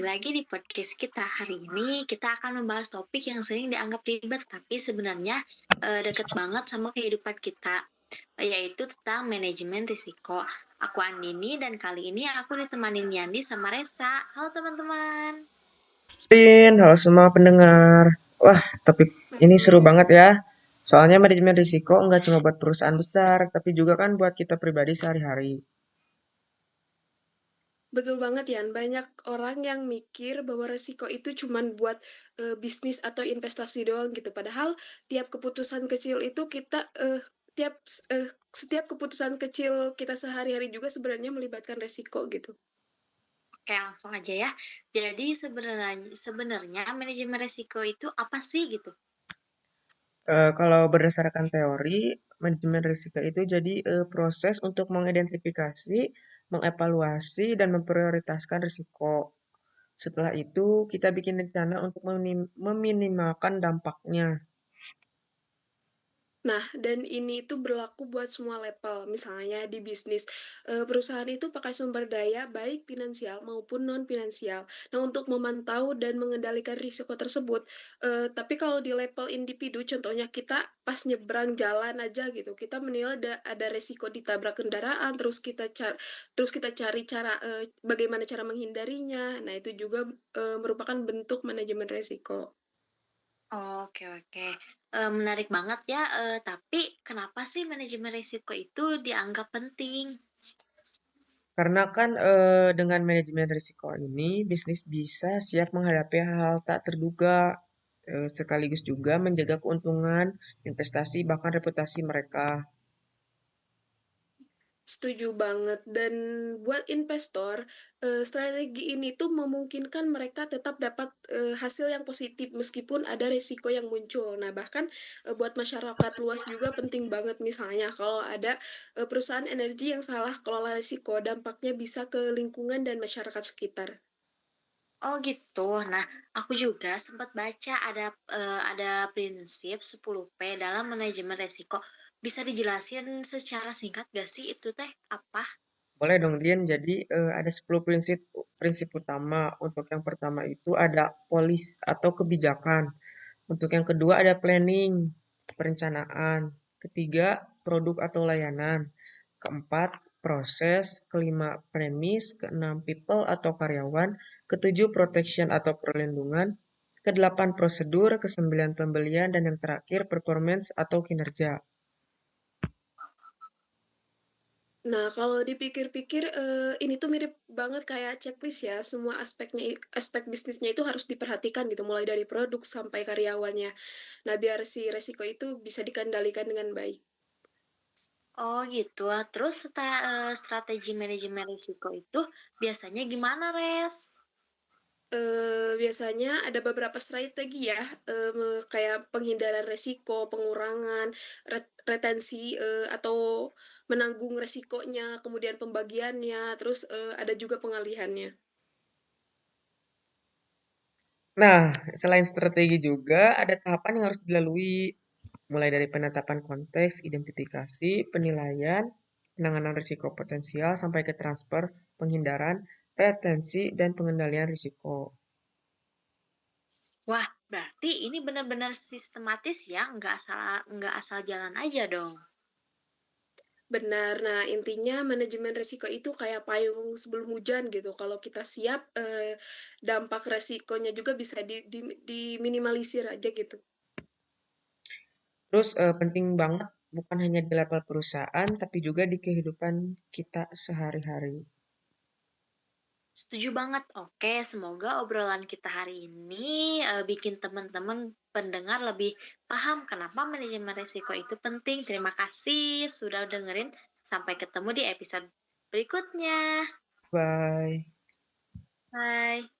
lagi di podcast kita. Hari ini kita akan membahas topik yang sering dianggap ribet, tapi sebenarnya deket banget sama kehidupan kita, yaitu tentang manajemen risiko. Aku Andini dan kali ini aku ditemani Yandi sama Resa. Halo teman-teman. Halo semua pendengar. Wah, topik ini seru Halo, banget ya. Soalnya manajemen risiko nggak cuma buat perusahaan besar, tapi juga kan buat kita pribadi sehari-hari. betul banget Yan. Banyak orang yang mikir bahwa resiko itu cuman buat bisnis atau investasi doang gitu. Padahal tiap keputusan kecil itu kita tiap setiap keputusan kecil kita sehari-hari juga sebenarnya melibatkan resiko gitu. Oke, langsung aja ya. Jadi sebenarnya manajemen risiko itu apa sih gitu? Kalau berdasarkan teori, manajemen risiko itu jadi proses untuk mengidentifikasi, mengevaluasi, dan memprioritaskan risiko. Setelah itu, kita bikin rencana untuk meminimalkan dampaknya. Nah, dan ini itu berlaku buat semua level. Misalnya di bisnis, perusahaan itu pakai sumber daya baik finansial maupun non-finansial. Nah, untuk memantau dan mengendalikan risiko tersebut. Tapi kalau di level individu, contohnya kita pas nyebrang jalan aja gitu, kita menilai ada risiko ditabrak kendaraan, terus kita cari cara bagaimana cara menghindarinya. Nah, itu juga merupakan bentuk manajemen risiko. Oke oke, menarik banget ya, tapi kenapa sih manajemen risiko itu dianggap penting? Karena kan dengan manajemen risiko ini, bisnis bisa siap menghadapi hal-hal tak terduga, sekaligus juga menjaga keuntungan, investasi, bahkan reputasi mereka. Setuju banget. Dan buat investor, strategi ini tuh memungkinkan mereka tetap dapat hasil yang positif meskipun ada risiko yang muncul. Nah, bahkan buat masyarakat luas juga penting banget misalnya kalau ada perusahaan energi yang salah kelola risiko, dampaknya bisa ke lingkungan dan masyarakat sekitar. Oh gitu. Nah, aku juga sempat baca ada prinsip 10P dalam manajemen risiko. Bisa dijelasin secara singkat gak sih itu teh apa? Boleh dong, Dian. Jadi ada 10 prinsip prinsip utama. Untuk yang pertama itu ada polis atau kebijakan. Untuk yang kedua ada planning, perencanaan. Ketiga, produk atau layanan. Keempat, proses. Kelima, premis. Keenam, people atau karyawan. Ketujuh, protection atau perlindungan. Kedelapan, prosedur. Kesembilan, pembelian. Dan yang terakhir, performance atau kinerja. Nah, kalau dipikir-pikir, ini tuh mirip banget kayak checklist ya. Semua aspek bisnisnya itu harus diperhatikan gitu, mulai dari produk sampai karyawannya. Nah, biar si resiko itu bisa dikendalikan dengan baik. Oh gitu. Terus setelah strategi manajemen risiko itu biasanya gimana, Res? Biasanya ada beberapa strategi ya, kayak penghindaran resiko, pengurangan, retensi, atau menanggung resikonya, kemudian pembagiannya, terus ada juga pengalihannya. Nah, selain strategi juga ada tahapan yang harus dilalui, mulai dari penetapan konteks, identifikasi, penilaian, penanganan risiko potensial, sampai ke transfer, penghindaran, retensi, dan pengendalian risiko. Wah, berarti ini benar-benar sistematis ya, nggak asal jalan aja dong. Benar. Nah, intinya manajemen resiko itu kayak payung sebelum hujan gitu. Kalau kita siap, dampak resikonya juga bisa diminimalisir aja gitu. Terus penting banget bukan hanya di level perusahaan, tapi juga di kehidupan kita sehari-hari. Setuju banget. Oke, semoga obrolan kita hari ini bikin teman-teman pendengar lebih paham kenapa manajemen risiko itu penting. Terima kasih sudah dengerin. Sampai ketemu di episode berikutnya. Bye. Bye.